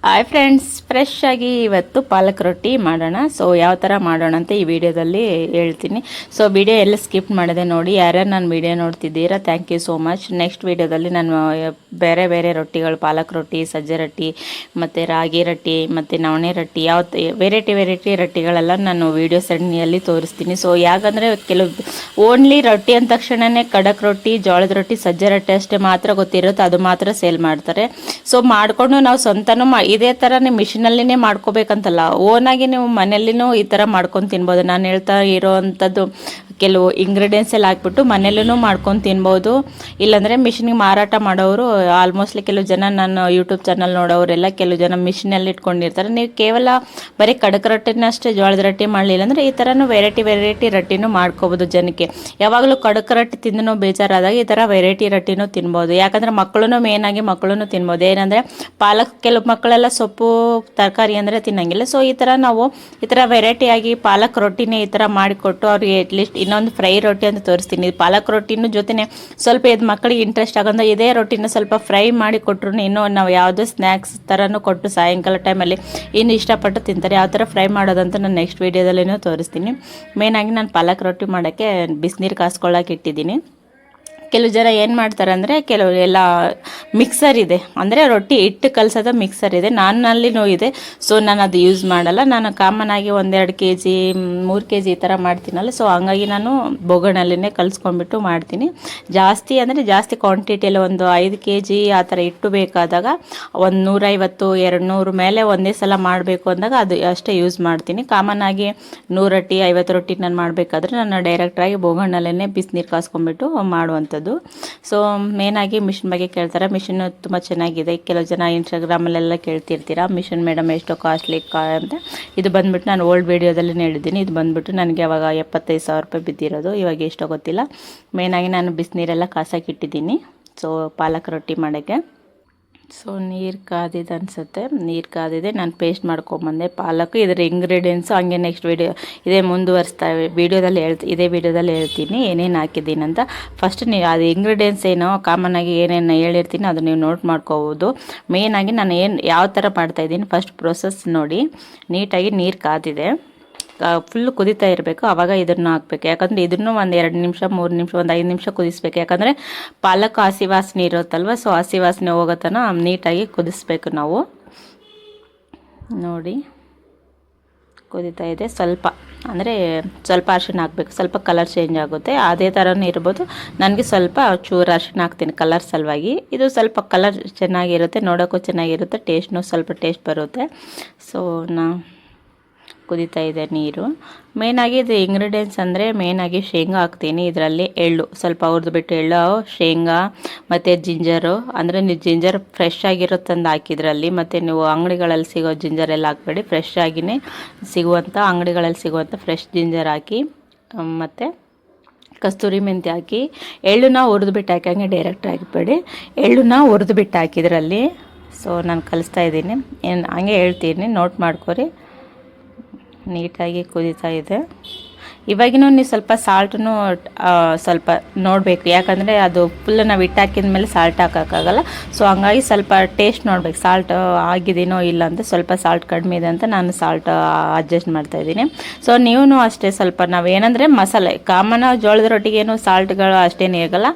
Hi friends, fresh ಆಗಿ ಇವತ್ತು ಪಾಲಕ್ ರೊಟ್ಟಿ ಮಾಡೋಣ. ಸೊ ಯಾವ ಥರ ಮಾಡೋಣ ಅಂತ ಈ ವಿಡಿಯೋದಲ್ಲಿ ಹೇಳ್ತೀನಿ. ಸೊ ವಿಡಿಯೋ ಎಲ್ಲ ಸ್ಕಿಪ್ ಮಾಡಿದೆ ನೋಡಿ. ಯಾರ್ಯಾರು ನಾನು ವಿಡಿಯೋ ನೋಡ್ತಿದ್ದೀರಾ, thank you so much. Next ವಿಡಿಯೋದಲ್ಲಿ ನಾನು ಬೇರೆ ಬೇರೆ ರೊಟ್ಟಿಗಳು, ಪಾಲಕ್ ರೊಟ್ಟಿ, ಸಜ್ಜೆ ರೊಟ್ಟಿ, ಮತ್ತು ರಾಗಿ ರೊಟ್ಟಿ, ಮತ್ತು ನವಣೆ ರೊಟ್ಟಿ, ವೆರೈಟಿ ರೊಟ್ಟಿಗಳೆಲ್ಲ ನಾನು ವಿಡಿಯೋ ಸರಣಿಯಲ್ಲಿ ತೋರಿಸ್ತೀನಿ. ಸೊ ಯಾಕಂದರೆ ಕೆಲವು ಓನ್ಲಿ ರೊಟ್ಟಿ ಅಂದ ತಕ್ಷಣವೇ ಖಡಕ್ ರೊಟ್ಟಿ, ಜೋಳದ ರೊಟ್ಟಿ, ಸಜ್ಜೆ ರೊಟ್ಟಿ ಅಷ್ಟೇ ಮಾತ್ರ ಗೊತ್ತಿರುತ್ತೆ, ಅದು ಮಾತ್ರ ಸೇಲ್ ಮಾಡ್ತಾರೆ. ಸೊ ಮಾಡಿಕೊಂಡು ನಾವು ಸ್ವಂತನೂ ಇದೇ ಥರ ನೀವು ಮಿಷಿನಲ್ಲಿನೇ ಮಾಡ್ಕೋಬೇಕಂತಲ್ಲ, ಓನಾಗಿ ನೀವು ಮನೆಯಲ್ಲಿನೂ ಈ ಥರ ಮಾಡ್ಕೊಂಡು ತಿನ್ಬೋದು. ನಾನು ಹೇಳ್ತಾ ಇರೋವಂಥದ್ದು ಕೆಲವು ಇಂಗ್ರೀಡಿಯೆಂಟ್ಸ್ ಎಲ್ಲ ಹಾಕ್ಬಿಟ್ಟು ಮನೆಯಲ್ಲೂ ಮಾಡ್ಕೊಂಡು ತಿನ್ಬೋದು. ಇಲ್ಲಾಂದರೆ ಮಿಷಿನಿಗೆ ಮಾರಾಟ ಮಾಡೋರು ಆಲ್ಮೋಸ್ಟ್ಲಿ ಕೆಲವು ಜನ, ನಾನು ಯೂಟ್ಯೂಬ್ ಚಾನಲ್ ನೋಡೋರೆಲ್ಲ ಕೆಲವು ಜನ ಮಿಷಿನಲ್ಲಿ ಇಟ್ಕೊಂಡಿರ್ತಾರೆ. ನೀವು ಕೇವಲ ಬರೀ ಕಡಕ್ ರೊಟ್ಟಿನ ಅಷ್ಟೇ ಜೋಳದ ರೊಟ್ಟಿ ಮಾಡಲಿಲ್ಲ ಅಂದರೆ ಈ ಥರನೂ ವೆರೈಟಿ ರೊಟ್ಟಿನೂ ಮಾಡ್ಕೋಬೋದು. ಜನಕ್ಕೆ ಯಾವಾಗಲೂ ಕಡಕ್ ರೊಟ್ಟಿ ತಿಂದು ಬೇಜಾರಾದಾಗ ಈ ಥರ ವೆರೈಟಿ ರೊಟ್ಟಿನೂ ತಿನ್ಬೋದು. ಯಾಕಂದರೆ ಮಕ್ಕಳು ಮೇನಾಗಿ ಮಕ್ಕಳು ತಿನ್ಬೋದು. ಏನಂದರೆ ಪಾಲಕ್ ಕೆಲವು ಮಕ್ಕಳೆಲ್ಲ ಸೊಪ್ಪು ತರಕಾರಿ ಅಂದರೆ ತಿನ್ನಂಗಿಲ್ಲ. ಸೊ ಈ ಥರ ನಾವು ಈ ಥರ ವೆರೈಟಿಯಾಗಿ ಪಾಲಕ್ ರೊಟ್ಟಿನೇ ಈ ಥರ ಮಾಡಿಕೊಟ್ಟು ಅವ್ರಿಗೆ ಅಟ್ಲೀಸ್ಟ್ ಇನ್ನೊಂದು ಫ್ರೈ ರೊಟ್ಟಿ ಅಂತ ತೋರಿಸ್ತೀನಿ. ಪಾಲಕ್ ರೊಟ್ಟಿನೂ ಜೊತೆನೆ ಸ್ವಲ್ಪ ಇದು ಮಕ್ಕಳಿಗೆ ಇಂಟ್ರೆಸ್ಟ್ ಆಗೋದು, ಇದೇ ರೊಟ್ಟಿನ ಸ್ವಲ್ಪ ಫ್ರೈ ಮಾಡಿ ಕೊಟ್ಟರು ಇನ್ನೂ ನಾವು ಯಾವುದೋ ಸ್ನ್ಯಾಕ್ಸ್ ಥರನೂ ಕೊಟ್ಟು ಸಾಯಂಕಾಲ ಟೈಮಲ್ಲಿ ಇನ್ನು ಇಷ್ಟಪಟ್ಟು ತಿಂತಾರೆ. ಯಾವ ಥರ ಫ್ರೈ ಮಾಡೋದಂತ ನಾನು ನೆಕ್ಸ್ಟ್ ವೀಡಿಯೋದಲ್ಲಿನೂ ತೋರಿಸ್ತೀನಿ. ಮೇನಾಗಿ ನಾನು ಪಾಲಕ್ ರೊಟ್ಟಿ ಮಾಡೋಕ್ಕೆ ಬಿಸಿನೀರು ಕಾಸ್ಕೊಳ್ಳೋಕೆ ಇಟ್ಟಿದ್ದೀನಿ. ಕೆಲವು ಜನ ಏನು ಮಾಡ್ತಾರೆ ಅಂದರೆ, ಕೆಲವು ಎಲ್ಲ ಮಿಕ್ಸರ್ ಇದೆ, ಅಂದರೆ ರೊಟ್ಟಿ ಹಿಟ್ಟು ಕಲಸೋದು ಮಿಕ್ಸರ್ ಇದೆ, ನನ್ನಲ್ಲಿನೂ ಇದೆ. ಸೊ ನಾನು ಅದು ಯೂಸ್ ಮಾಡಲ್ಲ. ನಾನು ಕಾಮನ್ ಆಗಿ 1-2 kg 3 kg ಈ ಥರ ಮಾಡ್ತೀನಲ್ಲ. ಸೊ ಹಂಗಾಗಿ ನಾನು ಬೊಗಣಲ್ಲಿನೇ ಕಲಿಸ್ಕೊಂಡ್ಬಿಟ್ಟು ಮಾಡ್ತೀನಿ. ಜಾಸ್ತಿ ಕ್ವಾಂಟಿಟಿಯಲ್ಲಿ ಒಂದು 5 kg ಆ ಥರ ಹಿಟ್ಟು ಬೇಕಾದಾಗ 150-200 ಮೇಲೆ ಒಂದೇ ಸಲ ಮಾಡಬೇಕು ಅಂದಾಗ ಅದು ಅಷ್ಟೇ ಯೂಸ್ ಮಾಡ್ತೀನಿ. ಕಾಮನ್ ಆಗಿ 100 ರೊಟ್ಟಿ 50 ರೊಟ್ಟಿ ನಾನು ಮಾಡಬೇಕಾದ್ರೆ ನಾನು ಡೈರೆಕ್ಟಾಗಿ ಬೊಗಣಲ್ಲೇ ಬಿಸಿನೀರು ಕಾಸ್ಕೊಂಡ್ಬಿಟ್ಟು ಮಾಡುವಂಥದ್ದು. ಸೊ ಮೇನಾಗಿ ಮಿಷಿನ್ ಬಗ್ಗೆ ಕೇಳ್ತಾರೆ. ಮಿಷಿನ್ ತುಂಬ ಚೆನ್ನಾಗಿದೆ. ಕೆಲವು ಜನ ಇನ್ಸ್ಟಾಗ್ರಾಮಲ್ಲೆಲ್ಲ ಕೇಳ್ತಿರ್ತೀರಾ, ಮಿಷಿನ್ ಮೇಡಮ್ ಎಷ್ಟು ಕಾಸ್ಟ್ಲಿ ಅಂತ. ಇದು ಬಂದುಬಿಟ್ಟು ನಾನು ಓಲ್ಡ್ ವೀಡಿಯೋದಲ್ಲಿ ಹೇಳಿದ್ದೀನಿ. ಇದು ಬಂದುಬಿಟ್ಟು ನನಗೆ ಅವಾಗ 75,000 ರೂಪಾಯಿ ಬಿದ್ದಿರೋದು. ಇವಾಗ ಎಷ್ಟೋ ಗೊತ್ತಿಲ್ಲ. ಮೇನಾಗಿ ನಾನು ಬಿಸಿನೀರೆಲ್ಲ ಕಾಸಕ್ಕೆ ಇಟ್ಟಿದ್ದೀನಿ. ಸೊ ಪಾಲಕ್ ರೊಟ್ಟಿ ಮಾಡೋಕ್ಕೆ ಸೊ ನೀರು ಕಾದಿದೆ ಅನಿಸುತ್ತೆ. ನೀರು ಕಾದಿದೆ. ನಾನು ಪೇಸ್ಟ್ ಮಾಡ್ಕೊಂಬಂದೆ ಪಾಲಕ್. ಇದರ ಇಂಗ್ರೀಡಿಯೆಂಟ್ಸು ಹಂಗೆ ನೆಕ್ಸ್ಟ್ ಇದೇ ಮುಂದುವರಿಸ್ತಾ ಇದೇ ವಿಡಿಯೋದಲ್ಲಿ ಹೇಳ್ತೀನಿ ಏನೇನು ಹಾಕಿದ್ದೀನಿ ಅಂತ. ಫಸ್ಟ್ ನೀವು ಅದು ಇಂಗ್ರೀಡಿಯೆಂಟ್ಸ್ ಏನೋ ಕಾಮನ್ನಾಗಿ ಏನೇನು ಹೇಳಿರ್ತೀನಿ ಅದು ನೀವು ನೋಟ್ ಮಾಡ್ಕೋಬೋದು. ಮೇಯ್ನಾಗಿ ನಾನು ಯಾವ ಥರ ಮಾಡ್ತಾಯಿದ್ದೀನಿ ಫಸ್ಟ್ ಪ್ರೊಸೆಸ್ ನೋಡಿ. ನೀಟಾಗಿ ನೀರು ಕಾದಿದೆ, ಫುಲ್ ಕುದೀತಾ ಇರಬೇಕು. ಆವಾಗ ಇದನ್ನು ಹಾಕಬೇಕು. ಯಾಕಂದರೆ ಇದನ್ನು ಒಂದು 2 ನಿಮಿಷ 3 ನಿಮಿಷ ಒಂದು 5 ನಿಮಿಷ ಕುದಿಸ್ಬೇಕು. ಯಾಕಂದರೆ ಪಾಲಕ್ ಹಸಿ ವಾಸನೆ ಇರುತ್ತಲ್ವ. ಸೊ ಹಸಿ ವಾಸನೆ ಹೋಗೋ ತನಕ ನೀಟಾಗಿ ಕುದಿಸ್ಬೇಕು ನಾವು. ನೋಡಿ ಕುದೀತಾ ಇದೆ. ಸ್ವಲ್ಪ ಅರಿಶಿನ ಹಾಕಬೇಕು. ಸ್ವಲ್ಪ ಕಲರ್ ಚೇಂಜ್ ಆಗುತ್ತೆ. ಅದೇ ಥರನೂ ಇರ್ಬೋದು. ನನಗೆ ಸ್ವಲ್ಪ ಚೂರು ಅರಿಶಿನ ಹಾಕ್ತೀನಿ ಕಲರ್ ಸಲುವಾಗಿ. ಇದು ಸ್ವಲ್ಪ ಕಲರ್ ಚೆನ್ನಾಗಿರುತ್ತೆ, ನೋಡೋಕ್ಕೂ ಚೆನ್ನಾಗಿರುತ್ತೆ, ಟೇಸ್ಟ್ನೂ ಸ್ವಲ್ಪ ಟೇಸ್ಟ್ ಬರುತ್ತೆ. ಸೊ ಕುದೀತಾ ಇದೆ ನೀರು. ಮೇಯ್ನಾಗಿ ಇದು ಇಂಗ್ರೀಡಿಯೆಂಟ್ಸ್ ಅಂದರೆ ಮೇಯ್ನಾಗಿ ಶೇಂಗಾ ಹಾಕ್ತೀನಿ. ಇದರಲ್ಲಿ ಎಳ್ಳು ಸ್ವಲ್ಪ ಹುರಿದ್ಬಿಟ್ಟು ಎಳ್ಳು, ಶೇಂಗಾ ಮತ್ತು ಜಿಂಜರು. ಅಂದರೆ ನೀವು ಜಿಂಜರ್ ಫ್ರೆಶ್ ಆಗಿರುತ್ತಂದು ಹಾಕಿದ್ರಲ್ಲಿ. ಮತ್ತು ನೀವು ಅಂಗಡಿಗಳಲ್ಲಿ ಸಿಗೋ ಜಿಂಜರ್ ಎಲ್ಲ ಹಾಕಬೇಡಿ, ಫ್ರೆಶ್ ಆಗಿಯೇ ಸಿಗುವಂಥ ಅಂಗಡಿಗಳಲ್ಲಿ ಸಿಗುವಂಥ ಫ್ರೆಶ್ ಜಿಂಜರ್ ಹಾಕಿ, ಮತ್ತು ಕಸ್ತೂರಿ ಮೆಂತ್ಯ ಹಾಕಿ, ಎಳ್ಳನ್ನ ಹುರಿದ್ಬಿಟ್ಟು ಹಾಕಿ. ಹಂಗೆ ಡೈರೆಕ್ಟ್ ಹಾಕಬೇಡಿ, ಎಳ್ಳನ್ನ ಹುರಿದ್ಬಿಟ್ಟು ಹಾಕಿದ್ರಲ್ಲಿ. ಸೊ ನಾನು ಕಲಿಸ್ತಾ ಇದ್ದೀನಿ, ಹಂಗೆ ಹೇಳ್ತೀನಿ, ನೋಟ್ ಮಾಡ್ಕೊರಿ. ನೀಟಾಗಿ ಕುದೀತಾ ಇದೆ. ಇವಾಗಿನೂ ನೀವು ಸ್ವಲ್ಪ ಸಾಲ್ಟನ್ನು ಸ್ವಲ್ಪ ನೋಡಬೇಕು. ಯಾಕಂದರೆ ಅದು ಫುಲ್ ನಾವು ಹಿಟ್ಟು ಹಾಕಿದ ಮೇಲೆ ಸಾಲ್ಟ್ ಹಾಕೋಕ್ಕಾಗಲ್ಲ. ಸೊ ಹಂಗಾಗಿ ಸ್ವಲ್ಪ ಟೇಸ್ಟ್ ನೋಡ್ಬೇಕು, ಸಾಲ್ಟ್ ಆಗಿದೆಯೋ ಇಲ್ಲ ಅಂತ. ಸ್ವಲ್ಪ ಸಾಲ್ಟ್ ಕಡಿಮೆ ಇದೆ ಅಂತ ನಾನು ಸಾಲ್ಟ್ ಅಡ್ಜಸ್ಟ್ ಮಾಡ್ತಾಯಿದ್ದೀನಿ. ಸೊ ನೀವು ಅಷ್ಟೇ ಸ್ವಲ್ಪ ನಾವೇನಂದರೆ ಮಸಾಲೆ ಕಾಮನ್ ಜೋಳದ ರೊಟ್ಟಿಗೇನು ಸಾಲ್ಟ್ಗಳು ಅಷ್ಟೇನು ಇರಲ್ಲ.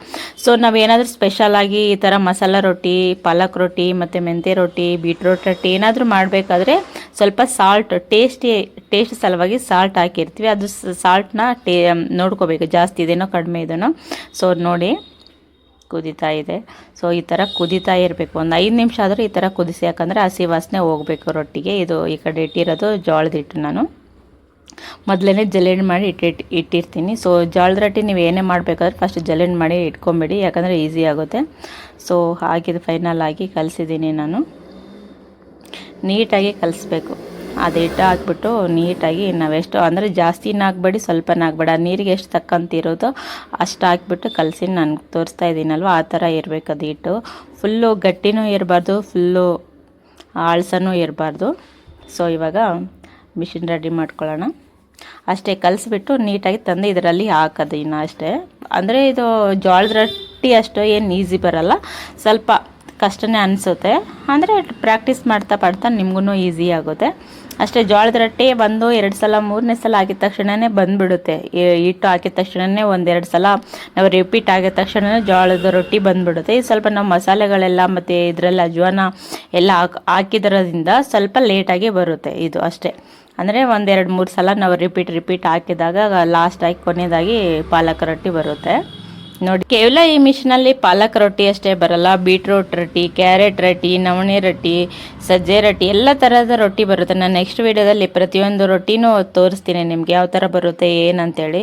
ಸೊ ನಾವೇನಾದರೂ ಸ್ಪೆಷಲಾಗಿ ಈ ಥರ ಮಸಾಲ ರೊಟ್ಟಿ, ಪಾಲಕ್ ರೊಟ್ಟಿ, ಮತ್ತು ಮೆಂತ್ಯ ರೊಟ್ಟಿ, ಬೀಟ್ರೋಟ್ ರೊಟ್ಟಿ ಏನಾದರೂ ಮಾಡಬೇಕಾದ್ರೆ ಸ್ವಲ್ಪ ಸಾಲ್ಟ್ ಟೇಸ್ಟ್ ಸಲುವಾಗಿ ಸಾಲ್ಟ್ ಹಾಕಿರ್ತೀವಿ. ಅದು ಸಾಲ್ಟ್ನ ನೋಡ್ಕೋಬೇಕು, ಜಾಸ್ತಿ ಇದೆನೋ ಕಡಿಮೆ ಇದೆನೋ. ಸೊ ನೋಡಿ ಕುದೀತಾ ಇದೆ. ಸೊ ಈ ಥರ ಕುದೀತಾ ಇರಬೇಕು. ಒಂದು 5 ನಿಮಿಷ ಆದರೂ ಈ ಥರ ಕುದಿಸಿ. ಯಾಕಂದರೆ ಹಸಿ ವಾಸನೆ ಹೋಗಬೇಕು ರೊಟ್ಟಿಗೆ. ಇದು ಈ ಕಡೆ ಇಟ್ಟಿರೋದು ಜೋಳದ ಹಿಟ್ಟು ನಾನು ಮೊದಲೇ ಜಲೆಂಡ್ ಮಾಡಿ ಇಟ್ಟಿರ್ತೀನಿ. ಸೊ ಜೋಳದ ರೊಟ್ಟಿ ನೀವು ಏನೇ ಮಾಡಬೇಕಾದ್ರೆ ಫಸ್ಟ್ ಜಲೆಂಡ್ ಮಾಡಿ ಇಟ್ಕೊಂಬೇಡಿ, ಯಾಕಂದರೆ ಈಸಿ ಆಗುತ್ತೆ. ಸೊ ಹಾಕಿದ್ದು ಫೈನಲ್ ಆಗಿ ಕಲಿಸಿದ್ದೀನಿ ನಾನು. ನೀಟಾಗಿ ಕಲಿಸ್ಬೇಕು. ಅದು ಹಿಟ್ಟು ಹಾಕ್ಬಿಟ್ಟು ನೀಟಾಗಿ ನಾವೆಷ್ಟು ಅಂದರೆ ಜಾಸ್ತಿನ ಹಾಕ್ಬೇಡಿ, ಸ್ವಲ್ಪನ ಹಾಕ್ಬೇಡಿ. ಆ ನೀರಿಗೆ ಎಷ್ಟು ತಕ್ಕಂತಿರೋದೋ ಅಷ್ಟು ಹಾಕ್ಬಿಟ್ಟು ಕಲಸಿ ನಾನು ತೋರಿಸ್ತಾ ಇದ್ದೀನಲ್ವ, ಆ ಥರ ಇರಬೇಕು ಅದು ಹಿಟ್ಟು. ಫುಲ್ಲು ಗಟ್ಟಿನೂ ಇರಬಾರ್ದು, ಫುಲ್ಲು ಆಳ್ಸನೂ ಇರಬಾರ್ದು. ಸೊ ಇವಾಗ ಮಿಷಿನ್ ರೆಡಿ ಮಾಡ್ಕೊಳ್ಳೋಣ. ಅಷ್ಟೇ ಕಲಿಸ್ಬಿಟ್ಟು ನೀಟಾಗಿ ತಂದು ಇದರಲ್ಲಿ ಹಾಕೋದು ಇನ್ನು ಅಷ್ಟೇ. ಅಂದರೆ ಇದು ಜೋಳದ ರೊಟ್ಟಿ ಅಷ್ಟು ಏನು ಈಸಿ ಬರೋಲ್ಲ, ಸ್ವಲ್ಪ ಕಷ್ಟನೇ ಅನಿಸುತ್ತೆ. ಅಂದರೆ ಪ್ರಾಕ್ಟೀಸ್ ಮಾಡ್ತಾ ನಿಮಗೂ ಈಸಿ ಆಗುತ್ತೆ ಅಷ್ಟೇ. ಜೋಳದ ರೊಟ್ಟಿ 1-2 ಸಲ 3ನೇ ಸಲ ಹಾಕಿದ ತಕ್ಷಣವೇ ಬಂದುಬಿಡುತ್ತೆ. ಹಿಟ್ಟು ಹಾಕಿದ ತಕ್ಷಣವೇ 1-2 ಸಲ ನಾವು ರಿಪೀಟ್ ಆಗಿದ ತಕ್ಷಣ ಜೋಳದ ರೊಟ್ಟಿ ಬಂದುಬಿಡುತ್ತೆ. ಈ ಸ್ವಲ್ಪ ನಾವು ಮಸಾಲೆಗಳೆಲ್ಲ ಮತ್ತು ಇದರಲ್ಲಿ ಅಜ್ವಾನ ಎಲ್ಲ ಹಾಕಿದ್ರಿಂದ ಸ್ವಲ್ಪ ಲೇಟಾಗಿ ಬರುತ್ತೆ ಇದು ಅಷ್ಟೇ. ಅಂದರೆ 1-2-3 ಸಲ ನಾವು ರಿಪೀಟ್ ಹಾಕಿದಾಗ ಲಾಸ್ಟಾಗಿ ಕೊನೆಯದಾಗಿ ಪಾಲಕ್ ರೊಟ್ಟಿ ಬರುತ್ತೆ ನೋಡಿ. ಕೇವಲ ಈ ಮಿಷಿನಲ್ಲಿ ಪಾಲಕ್ ರೊಟ್ಟಿ ಅಷ್ಟೇ ಬರಲ್ಲ, ಬೀಟ್ರೂಟ್ ರೊಟ್ಟಿ, ಕ್ಯಾರೆಟ್ ರೊಟ್ಟಿ, ನವಣೆ ರೊಟ್ಟಿ, ಸಜ್ಜೆ ರೊಟ್ಟಿ ಎಲ್ಲ ಥರದ ರೊಟ್ಟಿ ಬರುತ್ತೆ. ನಾನು ನೆಕ್ಸ್ಟ್ ವೀಡಿಯೋದಲ್ಲಿ ಪ್ರತಿಯೊಂದು ರೊಟ್ಟಿನೂ ತೋರಿಸ್ತೀನಿ ನಿಮ್ಗೆ ಯಾವ ಥರ ಬರುತ್ತೆ ಏನಂತೇಳಿ.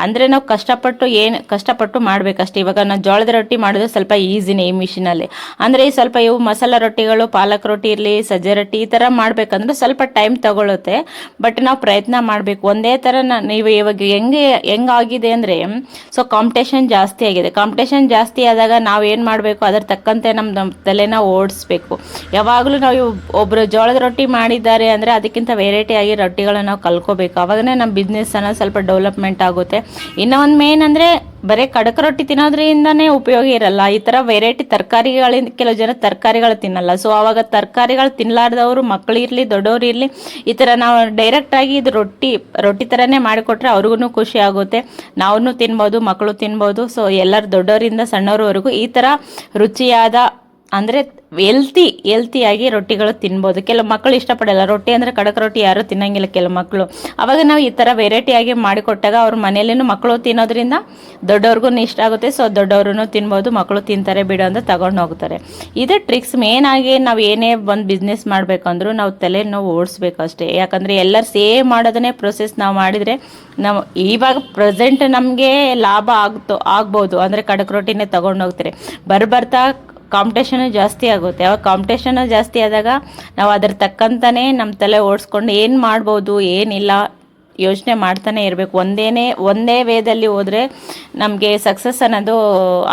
ಅಂದರೆ ನಾವು ಕಷ್ಟಪಟ್ಟು ಮಾಡಬೇಕಷ್ಟೇ. ಇವಾಗ ನಾನು ಜೋಳದ ರೊಟ್ಟಿ ಮಾಡೋದು ಸ್ವಲ್ಪ ಈಸಿನೇ ಈ ಮಿಷಿನಲ್ಲಿ. ಅಂದರೆ ಈ ಸ್ವಲ್ಪ ಇವು ಮಸಾಲ ರೊಟ್ಟಿಗಳು, ಪಾಲಕ್ ರೊಟ್ಟಿ ಇರಲಿ, ಸಜ್ಜೆ ರೊಟ್ಟಿ ಈ ಥರ ಮಾಡಬೇಕಂದ್ರೆ ಸ್ವಲ್ಪ ಟೈಮ್ ತಗೊಳುತ್ತೆ. ಬಟ್ ನಾವು ಪ್ರಯತ್ನ ಮಾಡಬೇಕು. ಒಂದೇ ಥರ ನೀವು ಇವಾಗ ಹೆಂಗಾಗಿದೆ ಅಂದರೆ ಸೊ ಕಾಂಪಿಟೇಷನ್ ಜಾಸ್ತಿ ಆದಾಗ ನಾವು ಏನು ಮಾಡಬೇಕು, ಅದರ ತಕ್ಕಂತೆ ನಮ್ಮ ತಲೆನ ಓಡಿಸ್ಬೇಕು. ಯಾವಾಗಲೂ ನಾವು ಒಬ್ಬರು ಜೋಳದ ರೊಟ್ಟಿ ಮಾಡಿದ್ದಾರೆ ಅಂದರೆ ಅದಕ್ಕಿಂತ ವೆರೈಟಿ ಆಗಿ ರೊಟ್ಟಿಗಳನ್ನ ನಾವು ಕಲ್ಕೋಬೇಕು. ಆವಾಗನೇ ನಮ್ಮ ಬಿಸ್ನೆಸ್ ಅನ್ನೋದು ಸ್ವಲ್ಪ ಡೆವಲಪ್ಮೆಂಟ್ ಆಗುತ್ತೆ. ಇನ್ನೂ ಒಂದು ಮೇನ್ ಅಂದರೆ ಬರೀ ಕಡಕ ರೊಟ್ಟಿ ತಿನ್ನೋದ್ರಿಂದನೇ ಉಪಯೋಗ ಇರಲ್ಲ. ಈ ಥರ ವೆರೈಟಿ ತರಕಾರಿಗಳಿಂದ ಕೆಲವು ಜನ ತರಕಾರಿಗಳು ತಿನ್ನಲ್ಲ. ಸೊ ಆವಾಗ ತರಕಾರಿಗಳು ತಿನ್ನಲಾರ್ದವರು ಮಕ್ಕಳಿರಲಿ ದೊಡ್ಡವರು ಇರಲಿ ಈ ಥರ ನಾವು ಡೈರೆಕ್ಟಾಗಿ ಇದು ರೊಟ್ಟಿ ಥರನೇ ಮಾಡಿಕೊಟ್ರೆ ಅವ್ರಿಗೂ ಖುಷಿ ಆಗುತ್ತೆ. ನಾವು ತಿನ್ಬೋದು, ಮಕ್ಕಳು ತಿನ್ಬೋದು. ಸೊ ಎಲ್ಲರೂ ದೊಡ್ಡವರಿಂದ ಸಣ್ಣವ್ರವರೆಗೂ ಈ ಥರ ರುಚಿಯಾದ ಅಂದರೆ ಹೆಲ್ತಿಯಾಗಿ ರೊಟ್ಟಿಗಳು ತಿನ್ಬೋದು. ಕೆಲವು ಮಕ್ಕಳು ಇಷ್ಟಪಡಲ್ಲ ರೊಟ್ಟಿ ಅಂದರೆ ಕಡಕ ರೊಟ್ಟಿ ಯಾರೂ ತಿನ್ನಂಗಿಲ್ಲ ಕೆಲವು ಮಕ್ಕಳು. ಅವಾಗ ನಾವು ಈ ಥರ ವೆರೈಟಿಯಾಗಿ ಮಾಡಿಕೊಟ್ಟಾಗ ಅವ್ರ ಮನೆಯಲ್ಲೂ ಮಕ್ಕಳು ತಿನ್ನೋದ್ರಿಂದ ದೊಡ್ಡವ್ರಿಗೂ ಇಷ್ಟ ಆಗುತ್ತೆ. ಸೊ ದೊಡ್ಡವ್ರೂ ತಿನ್ಬೋದು, ಮಕ್ಕಳು ತಿಂತಾರೆ ಬಿಡು ಅಂತ ತಗೊಂಡು ಹೋಗ್ತಾರೆ. ಇದೇ ಟ್ರಿಕ್ಸ್ ಮೇನ್ ಆಗಿ ನಾವು ಏನೇ ಒಂದು ಬಿಸ್ನೆಸ್ ಮಾಡಬೇಕಂದ್ರೂ ನಾವು ತಲೆನೋವು ಓಡಿಸ್ಬೇಕು ಅಷ್ಟೇ. ಯಾಕಂದರೆ ಎಲ್ಲರೂ ಸೇಮ್ ಮಾಡೋದನ್ನೇ ಪ್ರೊಸೆಸ್ ನಾವು ಮಾಡಿದರೆ ನಾವು ಇವಾಗ ಪ್ರೆಸೆಂಟ್ ನಮಗೆ ಲಾಭ ಆಗ್ಬೋದು. ಅಂದರೆ ಕಡಕ ರೊಟ್ಟಿನೇ ತಗೊಂಡು ಹೋಗ್ತಾರೆ. ಬರ್ತಾ ಕಾಂಪಿಟೇಷನು ಜಾಸ್ತಿ ಆಗುತ್ತೆ. ಅವಾಗ ಕಾಂಪಿಟೇಷನು ಜಾಸ್ತಿ ಆದಾಗ ನಾವು ಅದ್ರ ತಕ್ಕಂತಾನೆ ನಮ್ಮ ತಲೆ ಓಡಿಸ್ಕೊಂಡು ಏನು ಮಾಡ್ಬೋದು ಏನಿಲ್ಲ ಯೋಚನೆ ಮಾಡ್ತಾನೆ ಇರಬೇಕು. ಒಂದೇ ವೇದಲ್ಲಿ ಹೋದರೆ ನಮಗೆ ಸಕ್ಸಸ್ ಅನ್ನೋದು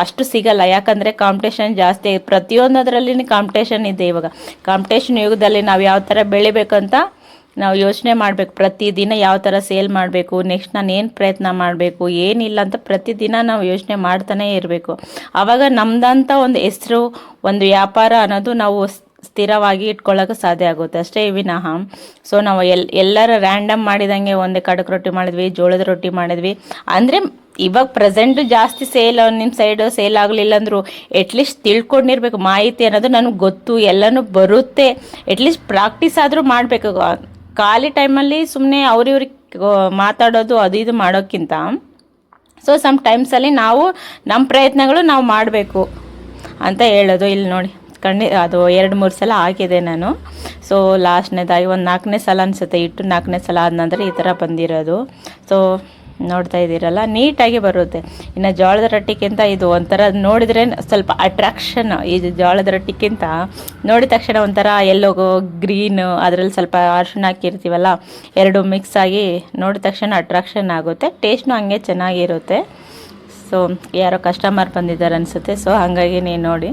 ಅಷ್ಟು ಸಿಗಲ್ಲ. ಯಾಕಂದರೆ ಕಾಂಪಿಟೇಷನ್ ಜಾಸ್ತಿ, ಪ್ರತಿಯೊಂದರಲ್ಲಿ ಕಾಂಪಿಟೇಷನ್ ಇದೆ. ಇವಾಗ ಕಾಂಪಿಟೇಷನ್ ಯುಗದಲ್ಲಿ ನಾವು ಯಾವ ಥರ ಬೆಳಿಬೇಕಂತ ನಾವು ಯೋಚನೆ ಮಾಡಬೇಕು. ಪ್ರತಿದಿನ ಯಾವ ಥರ ಸೇಲ್ ಮಾಡಬೇಕು, ನೆಕ್ಸ್ಟ್ ನಾನು ಏನು ಪ್ರಯತ್ನ ಮಾಡಬೇಕು, ಏನಿಲ್ಲ ಅಂತ ಪ್ರತಿದಿನ ನಾವು ಯೋಚನೆ ಮಾಡ್ತಾನೇ ಇರಬೇಕು. ಆವಾಗ ನಮ್ದಂಥ ಒಂದು ಹೆಸರು, ಒಂದು ವ್ಯಾಪಾರ ಅನ್ನೋದು ನಾವು ಸ್ಥಿರವಾಗಿ ಇಟ್ಕೊಳ್ಳೋಕೆ ಸಾಧ್ಯ ಆಗುತ್ತೆ ಅಷ್ಟೇ ವಿನಃ. ಸೊ ನಾವು ಎಲ್ಲರ ರ್ಯಾಂಡಮ್ ಮಾಡಿದಂಗೆ ಒಂದೇ ಕಡಕ್ ರೊಟ್ಟಿ ಮಾಡಿದ್ವಿ, ಜೋಳದ ರೊಟ್ಟಿ ಮಾಡಿದ್ವಿ ಅಂದರೆ ಇವಾಗ ಪ್ರೆಸೆಂಟ್ ಜಾಸ್ತಿ ನಿಮ್ಮ ಸೈಡು ಸೇಲ್ ಆಗಲಿಲ್ಲ ಅಂದರು ಎಟ್ಲೀಸ್ಟ್ ತಿಳ್ಕೊಂಡಿರ್ಬೇಕು. ಮಾಹಿತಿ ಅನ್ನೋದು ನನಗೆ ಗೊತ್ತು, ಎಲ್ಲನೂ ಬರುತ್ತೆ. ಎಟ್ಲೀಸ್ಟ್ ಪ್ರಾಕ್ಟೀಸ್ ಆದರೂ ಮಾಡಬೇಕು. ಖಾಲಿ ಟೈಮಲ್ಲಿ ಸುಮ್ಮನೆ ಅವ್ರಿವ್ರಿಗೆ ಮಾತಾಡೋದು ಅದು ಇದು ಮಾಡೋಕ್ಕಿಂತ ಸೊ ಸಮ್ ಟೈಮ್ಸಲ್ಲಿ ನಾವು ನಮ್ಮ ಪ್ರಯತ್ನಗಳು ನಾವು ಮಾಡಬೇಕು ಅಂತ ಹೇಳೋದು. ಇಲ್ಲಿ ನೋಡಿ ಅದು 2-3 ಸಲ ಹಾಕಿದೆ ನಾನು. ಸೊ ಲಾಸ್ಟ್ನೇದಾಗಿ ಒಂದು 4ನೇ ಸಲ ಅನಿಸುತ್ತೆ, ಇಟ್ಟು 4ನೇ ಸಲ ಆದ ನಂತರ ಈ ಥರ ಬಂದಿರೋದು. ಸೊ ನೋಡ್ತಾ ಇದ್ದೀರಲ್ಲ ನೀಟಾಗಿ ಬರುತ್ತೆ. ಇನ್ನು ಜೋಳದ ರೊಟ್ಟಿಗಿಂತ ಇದು ಒಂಥರ ನೋಡಿದ್ರೆ ಸ್ವಲ್ಪ ಅಟ್ರಾಕ್ಷನ್. ಇದು ಜೋಳದ ರೊಟ್ಟಿಗಿಂತ ನೋಡಿದ ತಕ್ಷಣ ಒಂಥರ ಎಲ್ಲೋ ಗ್ರೀನ್ ಅದರಲ್ಲಿ ಸ್ವಲ್ಪ ಅರಿಶಿಣ ಹಾಕಿರ್ತೀವಲ್ಲ, ಎರಡು ಮಿಕ್ಸ್ ಆಗಿ ನೋಡಿದ ತಕ್ಷಣ ಅಟ್ರಾಕ್ಷನ್ ಆಗುತ್ತೆ. ಟೇಸ್ಟ್ನು ಹಂಗೆ ಚೆನ್ನಾಗಿರುತ್ತೆ. ಸೊ ಯಾರೋ ಕಸ್ಟಮರ್ ಬಂದಿದ್ದಾರೆ ಅನಿಸುತ್ತೆ. ಸೊ ಹಾಗಾಗಿ ನೀವು ನೋಡಿ.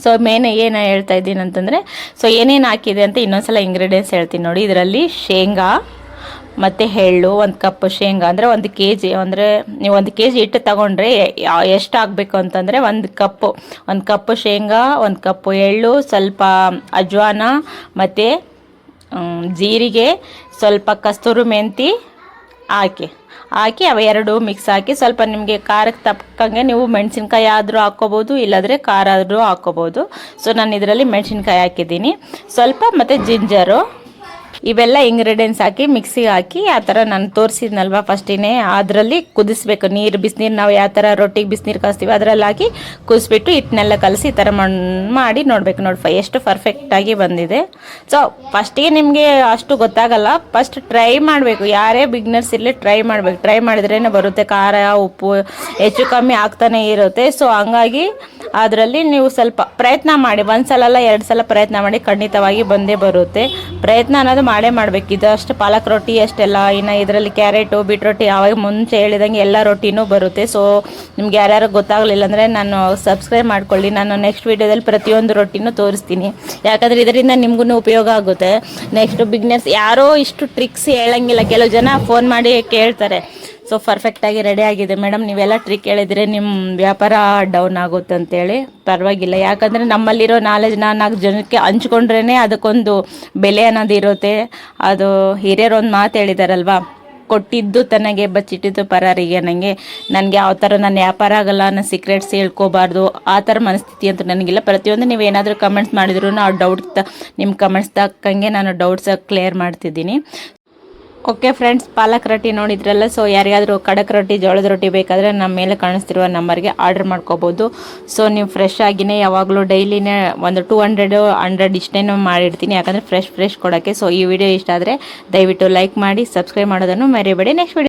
ಸೊ ಮೇನ್ ಏನು ಹೇಳ್ತಾ ಇದ್ದೀನಿ ಅಂತಂದರೆ ಸೊ ಏನೇನು ಹಾಕಿದೆ ಅಂತ ಇನ್ನೊಂದ್ಸಲ ಇಂಗ್ರೀಡಿಯೆಂಟ್ಸ್ ಹೇಳ್ತೀನಿ ನೋಡಿ. ಇದರಲ್ಲಿ ಶೇಂಗಾ ಮತ್ತು ಎಳ್ಳು, 1 ಕಪ್ ಶೇಂಗಾ ಅಂದರೆ 1 kg, ಅಂದರೆ ನೀವು 1 kg ಹಿಟ್ಟು ತಗೊಂಡ್ರೆ ಎಷ್ಟು ಹಾಕಬೇಕು ಅಂತಂದರೆ 1 ಕಪ್ಪು ಶೇಂಗಾ, 1 ಕಪ್ಪು ಎಳ್ಳು, ಸ್ವಲ್ಪ ಅಜ್ವಾನ ಮತ್ತು ಜೀರಿಗೆ, ಸ್ವಲ್ಪ ಕಸ್ತೂರಿ ಮೆಂತಿ ಹಾಕಿ ಅವೆರಡು ಮಿಕ್ಸ್ ಹಾಕಿ ಸ್ವಲ್ಪ ನಿಮಗೆ ಖಾರಕ್ಕೆ ತಕ್ಕಂಗೆ ನೀವು ಮೆಣಸಿನ್ಕಾಯಿ ಆದರೂ ಹಾಕ್ಕೋಬೋದು, ಇಲ್ಲಾಂದರೆ ಖಾರ ಆದರೂ ಹಾಕ್ಕೋಬೋದು. ಸೊ ನಾನು ಇದರಲ್ಲಿ ಮೆಣಸಿನ್ಕಾಯಿ ಹಾಕಿದ್ದೀನಿ ಸ್ವಲ್ಪ, ಮತ್ತು ಜಿಂಜರು, ಇವೆಲ್ಲ ಇಂಗ್ರೀಡಿಯೆಂಟ್ಸ್ ಹಾಕಿ ಮಿಕ್ಸಿಗೆ ಹಾಕಿ ಆ ಥರ ನಾನು ತೋರಿಸಿದ್ನಲ್ವ ಫಸ್ಟಿನೇ ಅದರಲ್ಲಿ ಕುದಿಸ್ಬೇಕು. ಬಿಸಿನೀರು ನಾವು ಯಾವ ಥರ ರೊಟ್ಟಿಗೆ ಬಿಸಿನೀರು ಕಾಸ್ತೀವಿ ಅದರಲ್ಲಿ ಹಾಕಿ ಕುದಿಸ್ಬಿಟ್ಟು ಹಿಟ್ಟನ್ನೆಲ್ಲ ಕಲಸಿ ಈ ಥರ ಮಾಡಿ ನೋಡಬೇಕು. ನೋಡಿ ಎಷ್ಟು ಪರ್ಫೆಕ್ಟಾಗಿ ಬಂದಿದೆ. ಸೊ ಫಸ್ಟಿಗೆ ನಿಮಗೆ ಅಷ್ಟು ಗೊತ್ತಾಗಲ್ಲ, ಫಸ್ಟ್ ಟ್ರೈ ಮಾಡಬೇಕು. ಯಾರೇ ಬಿಗ್ನರ್ಸ್ ಇರಲಿ ಟ್ರೈ ಮಾಡಬೇಕು. ಟ್ರೈ ಮಾಡಿದ್ರೇ ಬರುತ್ತೆ. ಖಾರ ಉಪ್ಪು ಹೆಚ್ಚು ಕಮ್ಮಿ ಆಗ್ತಾನೆ ಇರುತ್ತೆ. ಸೊ ಹಂಗಾಗಿ ಅದರಲ್ಲಿ ನೀವು ಸ್ವಲ್ಪ ಪ್ರಯತ್ನ ಮಾಡಿ, 1 ಸಲ ಅಲ್ಲ 2 ಸಲ ಪ್ರಯತ್ನ ಮಾಡಿ, ಖಂಡಿತವಾಗಿ ಬಂದೇ ಬರುತ್ತೆ. ಪ್ರಯತ್ನ ಅನ್ನೋದು ಮಾಡೇ ಮಾಡಬೇಕು. ಇದಷ್ಟು ಪಾಲಕ್ ರೊಟ್ಟಿ ಅಷ್ಟೆಲ್ಲ, ಇನ್ನು ಇದರಲ್ಲಿ ಕ್ಯಾರೆಟು ಬೀಟ್ರೊಟ್ಟಿ ಯಾವಾಗ ಮುಂಚೆ ಹೇಳಿದಂಗೆ ಎಲ್ಲ ರೊಟ್ಟಿನೂ ಬರುತ್ತೆ. ಸೊ ನಿಮ್ಗೆ ಯಾರ್ಯಾರು ಗೊತ್ತಾಗಲಿಲ್ಲ ಅಂದರೆ ನಾನು ಸಬ್ಸ್ಕ್ರೈಬ್ ಮಾಡ್ಕೊಳ್ಳಿ. ನಾನು ನೆಕ್ಸ್ಟ್ ವೀಡಿಯೋದಲ್ಲಿ ಪ್ರತಿಯೊಂದು ರೊಟ್ಟಿನೂ ತೋರಿಸ್ತೀನಿ. ಯಾಕಂದರೆ ಇದರಿಂದ ನಿಮ್ಗೂ ಉಪಯೋಗ ಆಗುತ್ತೆ. ನೆಕ್ಸ್ಟ್ ಬಿಗ್ನೆಸ್ ಯಾರೋ ಇಷ್ಟು ಟ್ರಿಕ್ಸ್ ಹೇಳಂಗಿಲ್ಲ, ಕೆಲವು ಜನ ಫೋನ್ ಮಾಡಿ ಕೇಳ್ತಾರೆ ಸೊ ಪರ್ಫೆಕ್ಟಾಗಿ ರೆಡಿ ಆಗಿದೆ ಮೇಡಮ್. ನೀವೆಲ್ಲ ಟ್ರಿಕ್ ಹೇಳಿದರೆ ನಿಮ್ಮ ವ್ಯಾಪಾರ ಡೌನ್ ಆಗುತ್ತೆ ಅಂತೇಳಿ. ಪರವಾಗಿಲ್ಲ, ಯಾಕಂದರೆ ನಮ್ಮಲ್ಲಿರೋ ನಾಲೆಜ್ನ 4 ಜನಕ್ಕೆ ಹಂಚ್ಕೊಂಡ್ರೇ ಅದಕ್ಕೊಂದು ಬೆಲೆ ಅನ್ನೋದು ಇರುತ್ತೆ. ಅದು ಹಿರಿಯರು ಒಂದು ಮಾತು ಹೇಳಿದಾರಲ್ವಾ, ಕೊಟ್ಟಿದ್ದು ತನಗೆ ಬಚ್ಚಿಟ್ಟಿದ್ದು ಪರಾರಿಗೆ. ನನಗೆ ಯಾವ ಥರ ನನ್ನ ವ್ಯಾಪಾರ ಆಗಲ್ಲ, ನನ್ನ ಸೀಕ್ರೆಟ್ಸ್ ಹೇಳ್ಕೋಬಾರ್ದು ಆ ಥರ ಮನಸ್ಥಿತಿ ಅಂತೂ ನನಗಿಲ್ಲ. ಪ್ರತಿಯೊಂದು ನೀವು ಏನಾದರೂ ಕಮೆಂಟ್ಸ್ ಮಾಡಿದ್ರು ಆ ಡೌಟ್ ನಿಮ್ಮ ಕಮೆಂಟ್ಸ್ ತಕ್ಕಂಗೆ ನಾನು ಡೌಟ್ಸ್ ಕ್ಲಿಯರ್ ಮಾಡ್ತಿದ್ದೀನಿ. ಓಕೆ ಫ್ರೆಂಡ್ಸ್, ಪಾಲಕ್ ರೊಟ್ಟಿ ನೋಡಿದ್ರಲ್ಲ. ಸೊ ಯಾರಿಗಾದರೂ ಖಡಕ್ ರೊಟ್ಟಿ, ಜೋಳದ ರೊಟ್ಟಿ ಬೇಕಾದರೆ ನಮ್ಮ ಮೇಲೆ ಕಾಣಿಸ್ತಿರುವ ನಂಬರ್ಗೆ ಆರ್ಡರ್ ಮಾಡ್ಕೋಬೋದು. ಸೊ ನೀವು ಫ್ರೆಶ್ ಆಗಿನೇ ಯಾವಾಗಲೂ ಡೈಲಿನೇ ಒಂದು 200 ಇಷ್ಟೇನೂ ಮಾಡಿರ್ತೀನಿ, ಯಾಕಂದರೆ ಫ್ರೆಶ್ ಕೊಡೋಕ್ಕೆ. ಸೊ ಈ ವಿಡಿಯೋ ಇಷ್ಟ ಆದರೆ ದಯವಿಟ್ಟು ಲೈಕ್ ಮಾಡಿ, ಸಬ್ಸ್ಕ್ರೈಬ್ ಮಾಡೋದನ್ನು ಮರಿಬೇಡಿ. Next video